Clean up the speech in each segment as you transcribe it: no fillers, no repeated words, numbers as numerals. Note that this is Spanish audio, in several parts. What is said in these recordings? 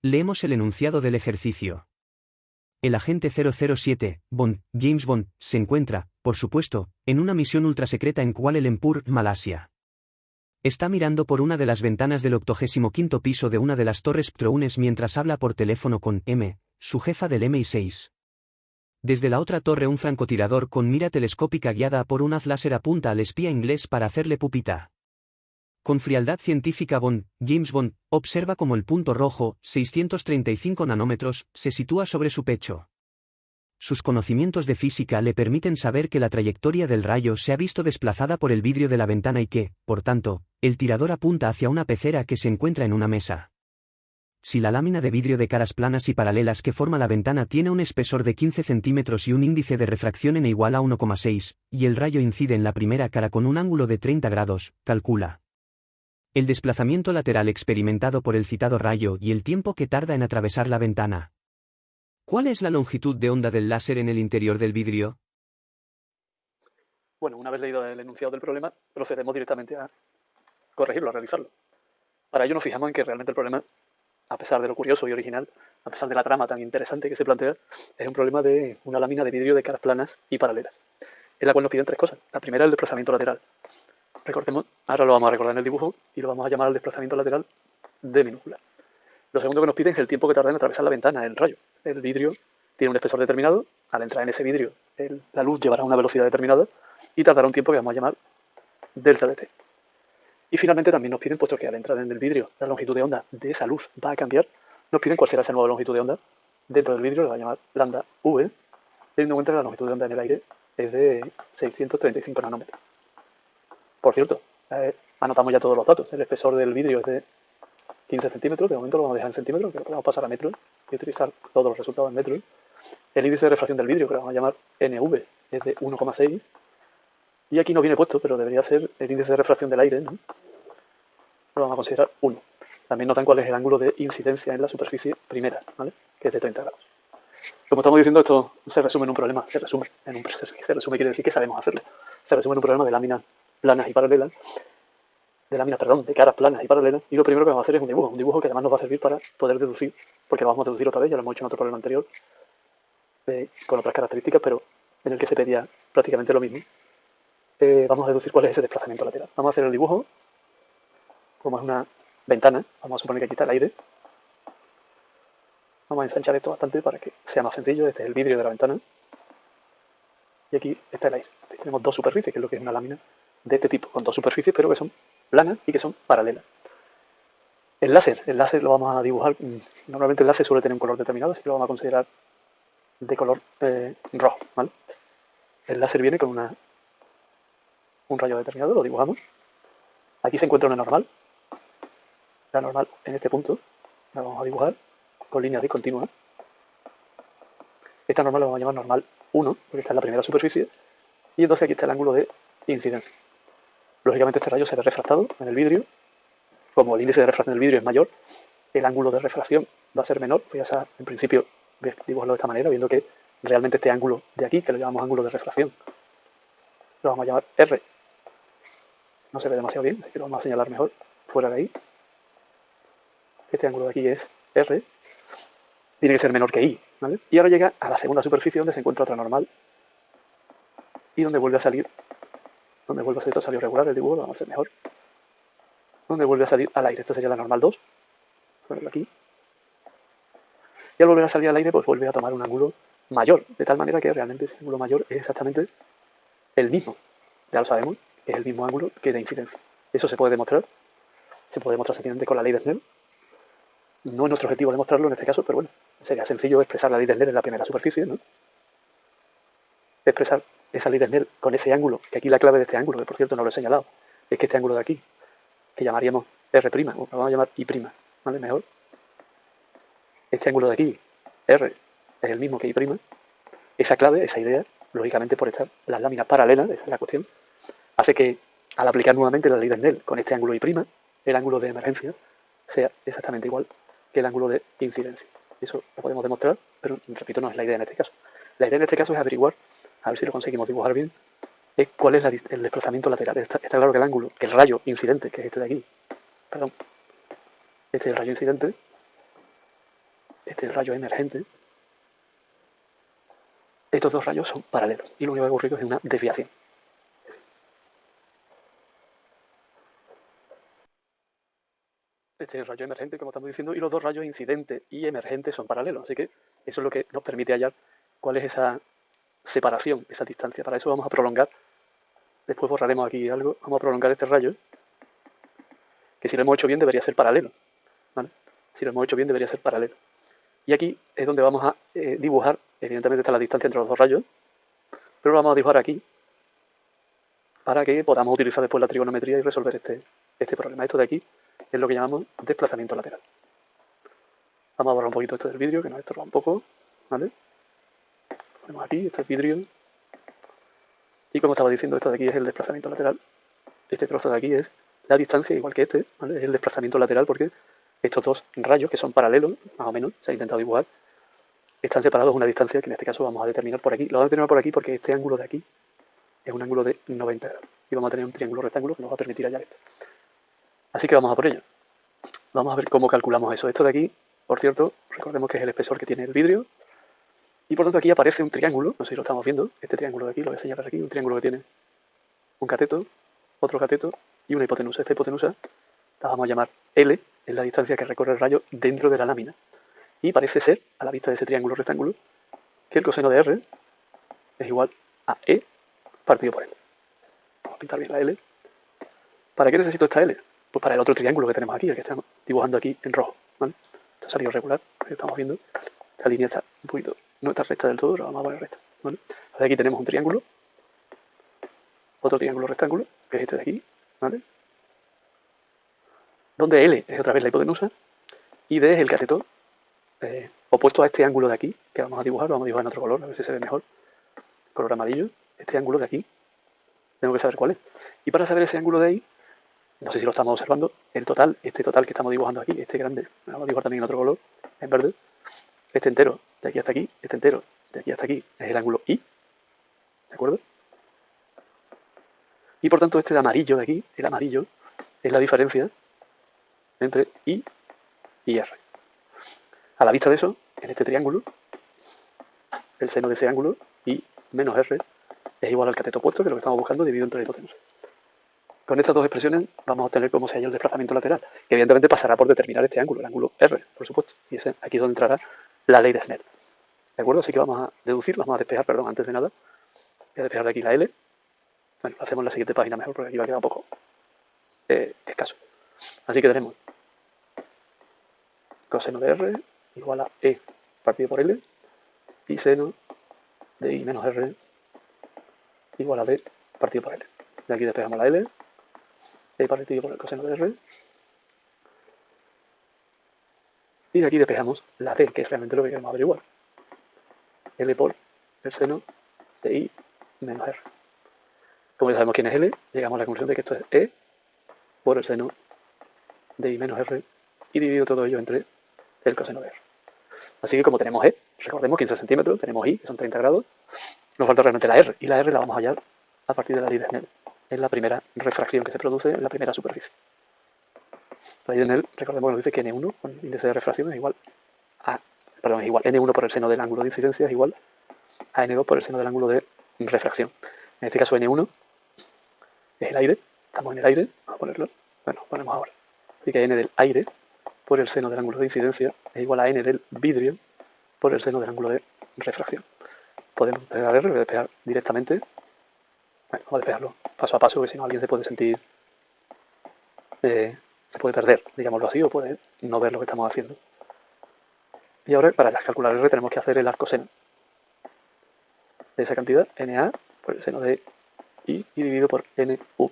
Leemos el enunciado del ejercicio. El agente 007, Bond, James Bond, se encuentra, por supuesto, en una misión ultrasecreta en Kuala Lumpur, Malasia. Está mirando por una de las ventanas del 85º piso de una de las torres Ptrounes mientras habla por teléfono con M, su jefa del MI6. Desde la otra torre un francotirador con mira telescópica guiada por un haz láser apunta al espía inglés para hacerle pupita. Con frialdad científica James Bond, observa cómo el punto rojo, 635 nanómetros, se sitúa sobre su pecho. Sus conocimientos de física le permiten saber que la trayectoria del rayo se ha visto desplazada por el vidrio de la ventana y que, por tanto, el tirador apunta hacia una pecera que se encuentra en una mesa. Si la lámina de vidrio de caras planas y paralelas que forma la ventana tiene un espesor de 15 centímetros y un índice de refracción n igual a 1,6, y el rayo incide en la primera cara con un ángulo de 30 grados, calcula el desplazamiento lateral experimentado por el citado rayo y el tiempo que tarda en atravesar la ventana. ¿Cuál es la longitud de onda del láser en el interior del vidrio? Bueno, una vez leído el enunciado del problema, procedemos directamente a corregirlo, a realizarlo. Para ello nos fijamos en que realmente el problema, a pesar de lo curioso y original, a pesar de la trama tan interesante que se plantea, es un problema de una lámina de vidrio de caras planas y paralelas, en la cual nos piden tres cosas. La primera es el desplazamiento lateral. Recordemos, ahora lo vamos a recordar en el dibujo y lo vamos a llamar el desplazamiento lateral D minúscula. Lo segundo que nos piden es el tiempo que tarda en atravesar la ventana, el rayo. El vidrio tiene un espesor determinado, al entrar en ese vidrio la luz llevará a una velocidad determinada y tardará un tiempo que vamos a llamar delta de t. Y finalmente también nos piden, puesto que al entrar en el vidrio la longitud de onda de esa luz va a cambiar, nos piden cuál será esa nueva longitud de onda dentro del vidrio, la va a llamar lambda v, teniendo en cuenta que la longitud de onda en el aire es de 635 nanómetros. Por cierto, anotamos ya todos los datos. El espesor del vidrio es de 15 centímetros, de momento lo vamos a dejar en centímetros, que lo podemos pasar a metros y utilizar todos los resultados en metros. El índice de refracción del vidrio, que lo vamos a llamar NV, es de 1,6. Y aquí no viene puesto, pero debería ser el índice de refracción del aire, ¿no? Lo vamos a considerar 1. También notan cuál es el ángulo de incidencia en la superficie primera, ¿vale? Que es de 30 grados. Como estamos diciendo, esto se resume en un problema. Se resume quiere decir que sabemos hacerlo. Se resume en un problema de láminas planas y paralelas, de caras planas y paralelas, y lo primero que vamos a hacer es un dibujo que además nos va a servir para poder deducir, porque lo vamos a deducir otra vez, ya lo hemos hecho en otro problema anterior, con otras características, pero en el que se pedía prácticamente lo mismo. Vamos a deducir cuál es ese desplazamiento lateral. Vamos a hacer el dibujo, como es una ventana, vamos a suponer que aquí está el aire. Vamos a ensanchar esto bastante para que sea más sencillo. Este es el vidrio de la ventana. Y aquí está el aire. Aquí tenemos dos superficies, que es lo que es una lámina de este tipo, con dos superficies, pero que son planas y que son paralelas. El láser lo vamos a dibujar. Normalmente el láser suele tener un color determinado, así que lo vamos a considerar de color rojo, ¿vale? El láser viene con un rayo determinado, lo dibujamos. Aquí se encuentra una normal. La normal en este punto la vamos a dibujar con líneas discontinuas. Esta normal la vamos a llamar normal 1, porque está en la primera superficie. Y entonces aquí está el ángulo de incidencia. Lógicamente este rayo será refractado en el vidrio. Como el índice de refracción del vidrio es mayor, el ángulo de refracción va a ser menor. Voy a, en principio, dibujarlo de esta manera, viendo que realmente este ángulo de aquí, que lo llamamos ángulo de refracción, lo vamos a llamar R. No se ve demasiado bien, así que lo vamos a señalar mejor fuera de ahí. Este ángulo de aquí es R. Tiene que ser menor que I, ¿vale? Y ahora llega a la segunda superficie donde se encuentra otra normal y donde vuelve a salir, esto salió regular el dibujo, lo vamos a hacer mejor, donde vuelve a salir al aire. Esta sería la normal 2, ponerlo aquí. Y al volver a salir al aire, pues vuelve a tomar un ángulo mayor, de tal manera que realmente ese ángulo mayor es exactamente el mismo. Ya lo sabemos, es el mismo ángulo que de incidencia. Eso se puede demostrar simplemente con la ley de Snell. No es nuestro objetivo demostrarlo en este caso, pero bueno, sería sencillo expresar la ley de Snell en la primera superficie, ¿no? Expresar esa ley de Snell con ese ángulo, que aquí la clave de este ángulo, que por cierto no lo he señalado, es que este ángulo de aquí, que llamaríamos R', o lo vamos a llamar I', ¿vale? Mejor. Este ángulo de aquí, R, es el mismo que I'. Esa clave, esa idea, lógicamente por estar las láminas paralelas, esa es la cuestión, hace que al aplicar nuevamente la ley de Snell con este ángulo I', el ángulo de emergencia sea exactamente igual que el ángulo de incidencia. Eso lo podemos demostrar, pero repito, no es la idea en este caso. La idea en este caso es averiguar, a ver si lo conseguimos dibujar bien, es cuál es el desplazamiento lateral. Está claro que el ángulo, que el rayo incidente, que es este de aquí, perdón, este es el rayo incidente, este es el rayo emergente. Estos dos rayos son paralelos y lo único que ha ocurrido es una desviación. Este es el rayo emergente, como estamos diciendo, y los dos rayos incidente y emergente son paralelos. Así que eso es lo que nos permite hallar cuál es esa separación, esa distancia. Para eso vamos a prolongar, después borraremos aquí algo, vamos a prolongar este rayo, que si lo hemos hecho bien debería ser paralelo, ¿vale? Si lo hemos hecho bien debería ser paralelo. Y aquí es donde vamos a dibujar, evidentemente está la distancia entre los dos rayos, pero lo vamos a dibujar aquí para que podamos utilizar después la trigonometría y resolver este problema. Esto de aquí es lo que llamamos desplazamiento lateral. Vamos a borrar un poquito esto del vidrio, que nos estorba un poco, ¿vale? Ponemos aquí, este es vidrio. Y como estaba diciendo, esto de aquí es el desplazamiento lateral. Este trozo de aquí es la distancia, igual que este, ¿vale? Es el desplazamiento lateral porque estos dos rayos, que son paralelos, más o menos, se ha intentado dibujar, están separados a una distancia que en este caso vamos a determinar por aquí. Lo vamos a determinar por aquí porque este ángulo de aquí es un ángulo de 90 grados. Y vamos a tener un triángulo rectángulo que nos va a permitir hallar esto. Así que vamos a por ello. Vamos a ver cómo calculamos eso. Esto de aquí, por cierto, recordemos que es el espesor que tiene el vidrio. Y por tanto aquí aparece un triángulo, no sé si lo estamos viendo, este triángulo de aquí, lo voy a señalar aquí, un triángulo que tiene un cateto, otro cateto y una hipotenusa. Esta hipotenusa la vamos a llamar L, es la distancia que recorre el rayo dentro de la lámina. Y parece ser, a la vista de ese triángulo rectángulo, que el coseno de R es igual a E partido por L. Vamos a pintar bien la L. ¿Para qué necesito esta L? Pues para el otro triángulo que tenemos aquí, el que estamos dibujando aquí en rojo, ¿vale? Esto ha salido regular, lo estamos viendo. Esta línea está un poquito, no está recta del todo, pero vamos a poner recta, ¿vale? Entonces aquí tenemos un triángulo, otro triángulo rectángulo, que es este de aquí, ¿vale? Donde L es otra vez la hipotenusa y D es el cateto opuesto a este ángulo de aquí, que vamos a dibujar, lo vamos a dibujar en otro color, a ver si se ve mejor, color amarillo. Este ángulo de aquí, tengo que saber cuál es. Y para saber ese ángulo de ahí, no sé si lo estamos observando, el total, este total que estamos dibujando aquí, este grande, lo vamos a dibujar también en otro color, en verde, este entero de aquí hasta aquí, este entero de aquí hasta aquí, es el ángulo I, ¿de acuerdo? Y por tanto este de amarillo de aquí, el amarillo, es la diferencia entre I y R. A la vista de eso, en este triángulo, el seno de ese ángulo, I menos R, es igual al cateto opuesto, que es lo que estamos buscando, dividido entre la hipotenusa. Con estas dos expresiones vamos a obtener cómo se halla el desplazamiento lateral, que evidentemente pasará por determinar este ángulo, el ángulo R, por supuesto, y ese, aquí es donde entrará la ley de Snell. ¿De acuerdo? Así que vamos a deducir, vamos a despejar, perdón, antes de nada, voy a despejar de aquí la L. Bueno, lo hacemos en la siguiente página mejor, porque aquí va a quedar un poco escaso. Así que tenemos coseno de R igual a E partido por L, y seno de I menos R igual a D partido por L. De aquí despejamos la L, E partido por el coseno de R, y de aquí despejamos la D, que es realmente lo que queremos averiguar. L por el seno de I menos R. Como ya sabemos quién es L, llegamos a la conclusión de que esto es E por el seno de I menos R y dividido todo ello entre el coseno de R. Así que como tenemos E, recordemos 15 centímetros, tenemos I, que son 30 grados, nos falta realmente la R, y la R la vamos a hallar a partir de la ley de Snell. Es la primera refracción que se produce en la primera superficie. La ley de Snell, recordemos que nos dice que N1, con el índice de refracción, es igual a, perdón, es igual, N1 por el seno del ángulo de incidencia es igual a N2 por el seno del ángulo de refracción. En este caso N1 es el aire, estamos en el aire, vamos a ponerlo, bueno, ponemos ahora. Así que N del aire por el seno del ángulo de incidencia es igual a N del vidrio por el seno del ángulo de refracción. Podemos despejar R, voy a despejar directamente. Bueno, vamos a despejarlo paso a paso, porque si no alguien se puede sentir, se puede perder, digámoslo así, o puede no ver lo que estamos haciendo. Y ahora, para calcular R, tenemos que hacer el arco seno de esa cantidad, NA por el seno de I y dividido por NV.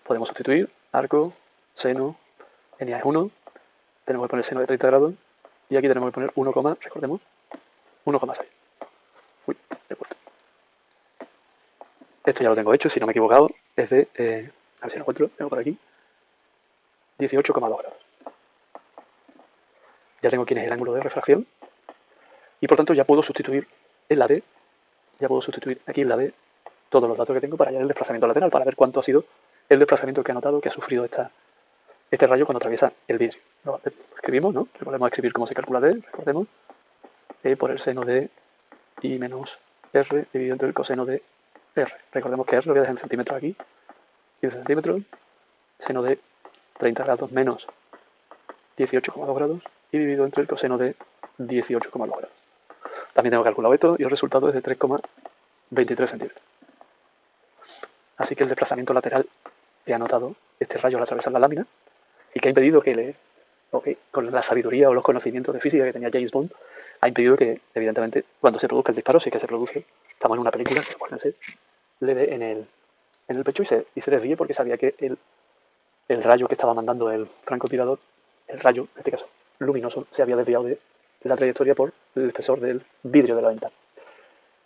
Podemos sustituir arco, seno, NA es 1, tenemos que poner seno de 30 grados, y aquí tenemos que poner 1, recordemos, 1,6. Uy, he puesto. Esto ya lo tengo hecho, si no me he equivocado, es de, a ver si lo encuentro, tengo por aquí, 18,2 grados. Ya tengo quién es el ángulo de refracción, y por tanto ya puedo sustituir en la D, ya puedo sustituir aquí en la D todos los datos que tengo para hallar el desplazamiento lateral, para ver cuánto ha sido el desplazamiento que ha notado, que ha sufrido esta este rayo cuando atraviesa el vidrio. Lo escribimos, ¿no? Volvemos a escribir cómo se calcula D, recordemos. E por el seno de I menos R dividido entre el coseno de R. Recordemos que R lo voy a dejar en centímetros aquí. 15 centímetros. Seno de 30 grados menos 18,2 grados y dividido entre el coseno de 18,2 grados. También tengo calculado esto y el resultado es de 3,23 centímetros. Así que el desplazamiento lateral que ha notado este rayo al atravesar la lámina y que ha impedido que con la sabiduría o los conocimientos de física que tenía James Bond, ha impedido que, evidentemente, cuando se produzca el disparo, si es que se produce, estamos en una película, acuérdense, le dé en el pecho y se desvíe porque sabía que el rayo que estaba mandando el francotirador, el rayo, en este caso luminoso, se había desviado de la trayectoria por el espesor del vidrio de la ventana.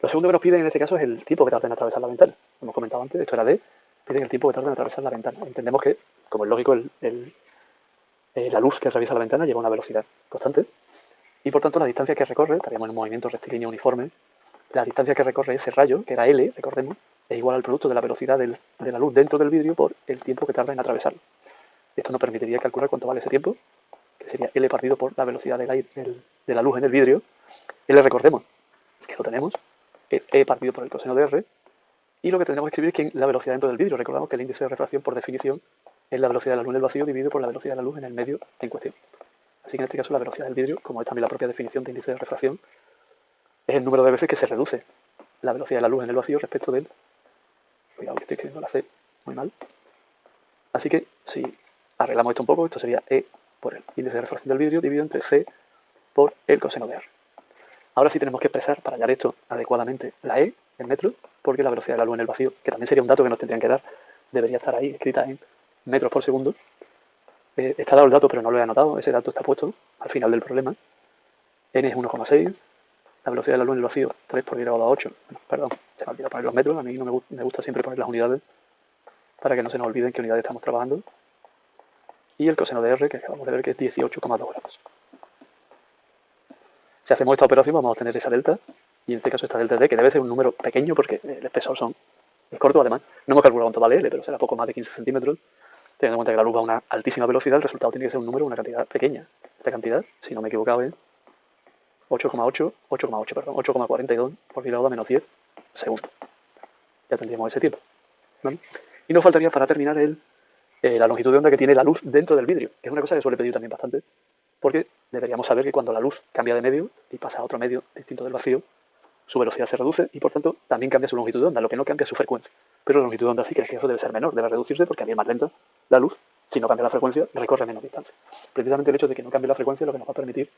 Lo segundo que nos piden en este caso es el tiempo que tarda en atravesar la ventana. Como hemos comentado antes, esto era D, piden el tiempo que tarda en atravesar la ventana. Entendemos que, como es lógico, la luz que atraviesa la ventana lleva una velocidad constante y por tanto la distancia que recorre, estaríamos en un movimiento rectilíneo uniforme, la distancia que recorre ese rayo, que era L, recordemos, es igual al producto de la velocidad de la luz dentro del vidrio por el tiempo que tarda en atravesarlo. Esto nos permitiría calcular cuánto vale ese tiempo, que sería L partido por la velocidad de la luz en el vidrio. L, recordemos, que lo tenemos, E partido por el coseno de R, y lo que tenemos que escribir es que la velocidad dentro del vidrio. Recordamos que el índice de refracción, por definición, es la velocidad de la luz en el vacío dividido por la velocidad de la luz en el medio en cuestión. Así que en este caso la velocidad del vidrio, como es también la propia definición de índice de refracción, es el número de veces que se reduce la velocidad de la luz en el vacío respecto del... Cuidado que estoy escribiendo la C muy mal. Así que si arreglamos esto un poco, esto sería E por el índice de refracción del vidrio dividido entre C por el coseno de R. Ahora sí tenemos que expresar para hallar esto adecuadamente la E en metros, porque la velocidad de la luz en el vacío, que también sería un dato que nos tendrían que dar, debería estar ahí escrita en metros por segundo. Está dado el dato, pero no lo he anotado. Ese dato está puesto al final del problema. N es 1,6. La velocidad de la luz en el vacío, 3 por 10 a la 8. Perdón, se me olvidó poner los metros. A mí no me gusta siempre poner las unidades para que no se nos olviden qué unidades estamos trabajando. Y el coseno de R, que acabamos de ver que es 18,2 grados. Si hacemos esta operación vamos a obtener esa delta, y en este caso esta delta D, que debe ser un número pequeño porque el espesor es corto además. No hemos calculado cuánto vale L, pero será poco más de 15 centímetros. Teniendo en cuenta que la luz va a una altísima velocidad, el resultado tiene que ser un número, una cantidad pequeña. Esta cantidad, si no me he equivocado, es 8,42 por 10 a la menos 10 segundos. Ya tendríamos ese tiempo, ¿vale? Y nos faltaría para terminar la longitud de onda que tiene la luz dentro del vidrio, que es una cosa que suele pedir también bastante, porque deberíamos saber que cuando la luz cambia de medio y pasa a otro medio distinto del vacío, su velocidad se reduce y por tanto también cambia su longitud de onda, lo que no cambia es su frecuencia. Pero la longitud de onda sí que eso debe ser menor, debe reducirse porque al ir más lenta la luz, si no cambia la frecuencia, recorre menos distancia. Precisamente el hecho de que no cambie la frecuencia es lo que nos va a permitir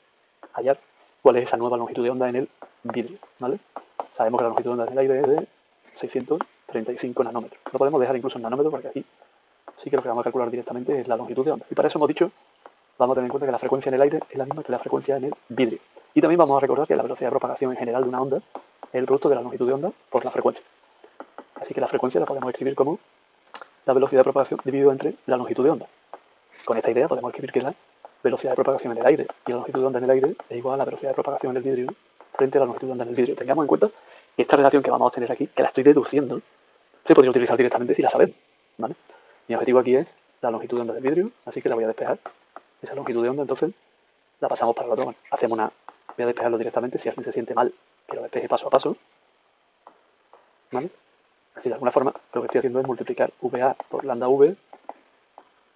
hallar cuál es esa nueva longitud de onda en el vidrio, ¿vale? Sabemos que la longitud de onda en el aire es de 635 nanómetros. Lo podemos dejar incluso en nanómetros porque aquí sí que lo que vamos a calcular directamente es la longitud de onda. Y para eso hemos dicho, vamos a tener en cuenta que la frecuencia en el aire es la misma que la frecuencia en el vidrio. Y también vamos a recordar que la velocidad de propagación en general de una onda es el producto de la longitud de onda por la frecuencia. Así que la frecuencia la podemos escribir como la velocidad de propagación dividido entre la longitud de onda. Con esta idea podemos escribir que la velocidad de propagación en el aire y la longitud de onda en el aire es igual a la velocidad de propagación en el vidrio frente a la longitud de onda en el vidrio. Tengamos en cuenta que esta relación que vamos a obtener aquí, que la estoy deduciendo, se podría utilizar directamente si la sabemos, ¿vale? Mi objetivo aquí es la longitud de onda del vidrio, así que la voy a despejar. Esa longitud de onda, entonces, la pasamos para la otra. Bueno, voy a despejarlo directamente. Si alguien se siente mal, que lo despeje paso a paso, ¿vale? Así, de alguna forma, lo que estoy haciendo es multiplicar VA por lambda V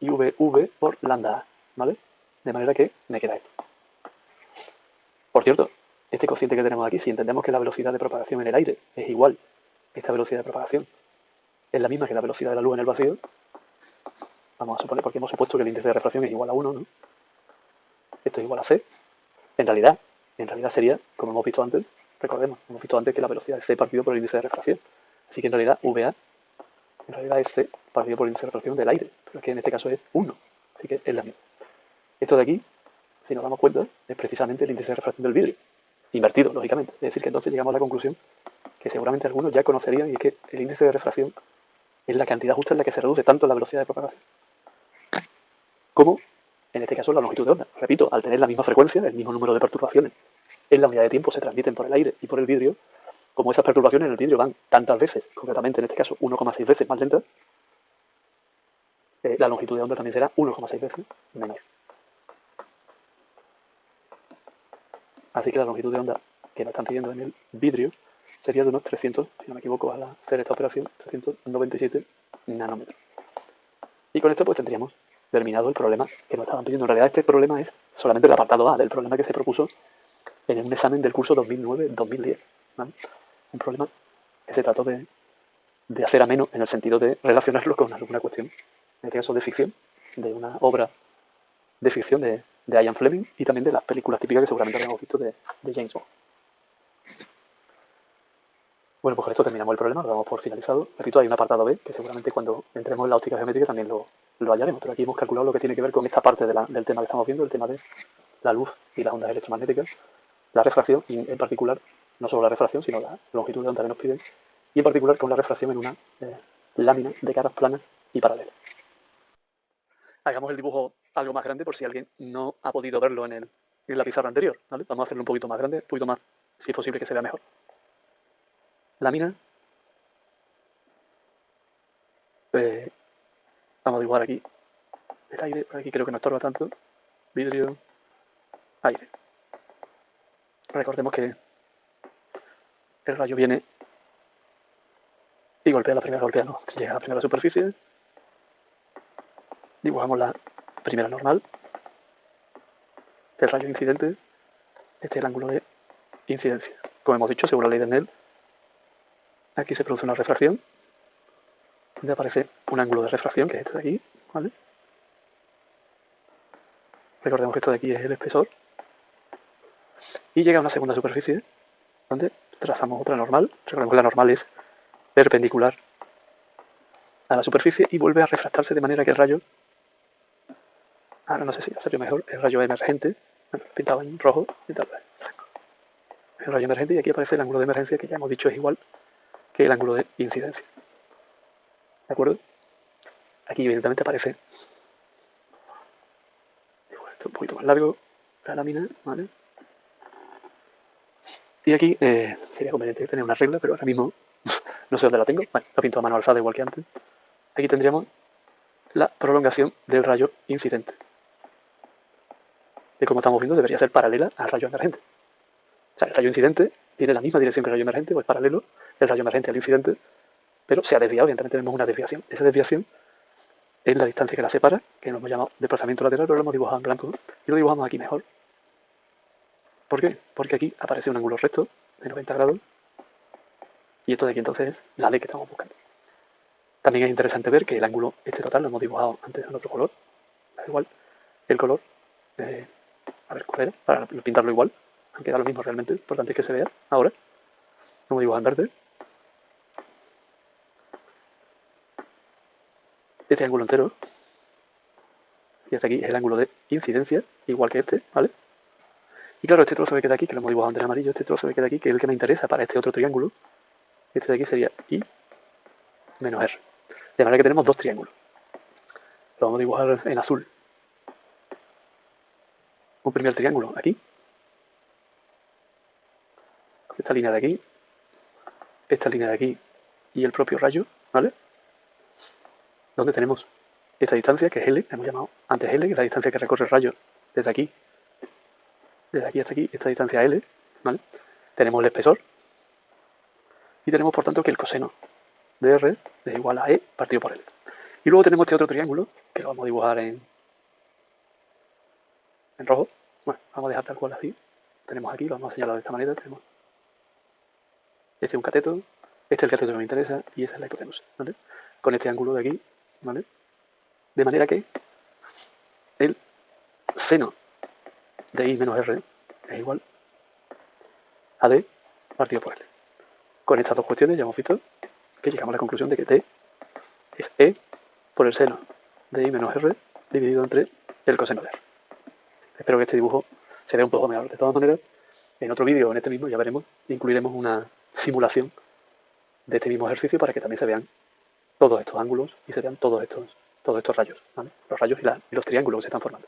y VV por lambda A, ¿vale? De manera que me queda esto. Por cierto, este cociente que tenemos aquí, si entendemos que la velocidad de propagación en el aire es igual, esta velocidad de propagación es la misma que la velocidad de la luz en el vacío, vamos a suponer, porque hemos supuesto que el índice de refracción es igual a 1, ¿no? Esto es igual a C. En realidad sería, como hemos visto antes, recordemos, hemos visto antes que la velocidad es C partido por el índice de refracción. Así que en realidad VA, en realidad es C partido por el índice de refracción del aire, pero que en este caso es 1, así que es la misma. Esto de aquí, si nos damos cuenta, es precisamente el índice de refracción del vidrio, invertido, lógicamente. Es decir, que entonces llegamos a la conclusión que seguramente algunos ya conocerían, y es que el índice de refracción es la cantidad justa en la que se reduce tanto la velocidad de propagación como, en este caso, la longitud de onda. Repito, al tener la misma frecuencia, el mismo número de perturbaciones en la unidad de tiempo se transmiten por el aire y por el vidrio, como esas perturbaciones en el vidrio van tantas veces, concretamente en este caso 1,6 veces más lentas, la longitud de onda también será 1,6 veces menor. Así que la longitud de onda que nos están pidiendo en el vidrio sería de unos 300, si no me equivoco, al hacer esta operación, 397 nanómetros. Y con esto pues tendríamos terminado el problema que nos estaban pidiendo. En realidad este problema es solamente el apartado A del problema que se propuso en un examen del curso 2009-2010. ¿Vale? Un problema que se trató de hacer ameno en el sentido de relacionarlo con alguna cuestión, en este caso de ficción, de una obra de ficción de Ian Fleming y también de las películas típicas que seguramente habíamos visto de James Bond. Bueno, pues con esto terminamos el problema, lo damos por finalizado. Repito, hay un apartado B que seguramente cuando entremos en la óptica geométrica también lo hallaremos, pero aquí hemos calculado lo que tiene que ver con esta parte del tema que estamos viendo, el tema de la luz y las ondas electromagnéticas, la refracción y en particular, no solo la refracción, sino la longitud de onda que nos piden, y en particular con la refracción en una lámina de caras planas y paralelas. Hagamos el dibujo algo más grande por si alguien no ha podido verlo en la pizarra anterior, ¿vale? Vamos a hacerlo un poquito más grande, un poquito más, si es posible que se vea mejor. Lámina. Vamos a dibujar aquí el aire, por aquí creo que no estorba tanto. Vidrio, aire. Recordemos que el rayo viene y golpea llega a la primera superficie. Dibujamos la primera normal del rayo incidente. Este es el ángulo de incidencia. Como hemos dicho, según la ley de Snell, aquí se produce una refracción, donde aparece un ángulo de refracción, que es este de aquí, ¿vale? Recordemos que esto de aquí es el espesor. Y llega a una segunda superficie, donde trazamos otra normal. Recordemos que la normal es perpendicular a la superficie y vuelve a refractarse de manera que el rayo, ahora no sé si hacerlo mejor, el rayo emergente, bueno, pintado en rojo y tal vez blanco. El rayo emergente, y aquí aparece el ángulo de emergencia, que ya hemos dicho es igual que el ángulo de incidencia. ¿De acuerdo? Aquí evidentemente aparece esto un poquito más largo, la lámina, ¿vale? Y aquí sería conveniente tener una regla, pero ahora mismo no sé dónde la tengo. Bueno, la pinto a mano alzada igual que antes. Aquí tendríamos la prolongación del rayo incidente. Que como estamos viendo debería ser paralela al rayo emergente. O sea, el rayo incidente tiene la misma dirección que el rayo emergente, pues paralelo el rayo emergente al incidente, pero se ha desviado, evidentemente tenemos una desviación. Esa desviación es la distancia que la separa, que lo hemos llamado desplazamiento lateral, pero lo hemos dibujado en blanco y lo dibujamos aquí mejor. ¿Por qué? Porque aquí aparece un ángulo recto de 90 grados y esto de aquí entonces es la D que estamos buscando. También es interesante ver que el ángulo este total lo hemos dibujado antes en otro color, da igual, el color, a ver cuál era, para pintarlo igual, aunque da lo mismo realmente, lo importante es que se vea ahora, lo hemos dibujado en verde. Este ángulo entero, y hasta aquí es el ángulo de incidencia, igual que este, ¿vale? Y claro, este trozo que queda aquí, que lo hemos dibujado antes en amarillo, este trozo que queda aquí, que es el que me interesa para este otro triángulo, este de aquí sería I menos R. De manera que tenemos dos triángulos. Lo vamos a dibujar en azul. Un primer triángulo aquí, con esta línea de aquí, esta línea de aquí y el propio rayo, ¿vale? Donde tenemos esta distancia, que es L, hemos llamado antes L, que es la distancia que recorre el rayo desde aquí hasta aquí, esta distancia L, ¿vale? Tenemos el espesor y tenemos por tanto que el coseno de R es igual a E partido por L. Y luego tenemos este otro triángulo, que lo vamos a dibujar en rojo. Bueno, vamos a dejar tal cual así. Tenemos aquí, lo vamos a señalar de esta manera. Tenemos este es un cateto, este es el cateto que me interesa y esa es la hipotenusa, ¿vale? Con este ángulo de aquí, ¿vale? De manera que el seno de I menos R es igual a D partido por L. Con estas dos cuestiones ya hemos visto que llegamos a la conclusión de que D es E por el seno de I menos R dividido entre el coseno de R. Espero que este dibujo se vea un poco mejor. De todas maneras, en otro vídeo o en este mismo ya veremos, incluiremos una simulación de este mismo ejercicio para que también se vean todos estos ángulos y se vean todos estos rayos, ¿vale? Los rayos y los triángulos que se están formando.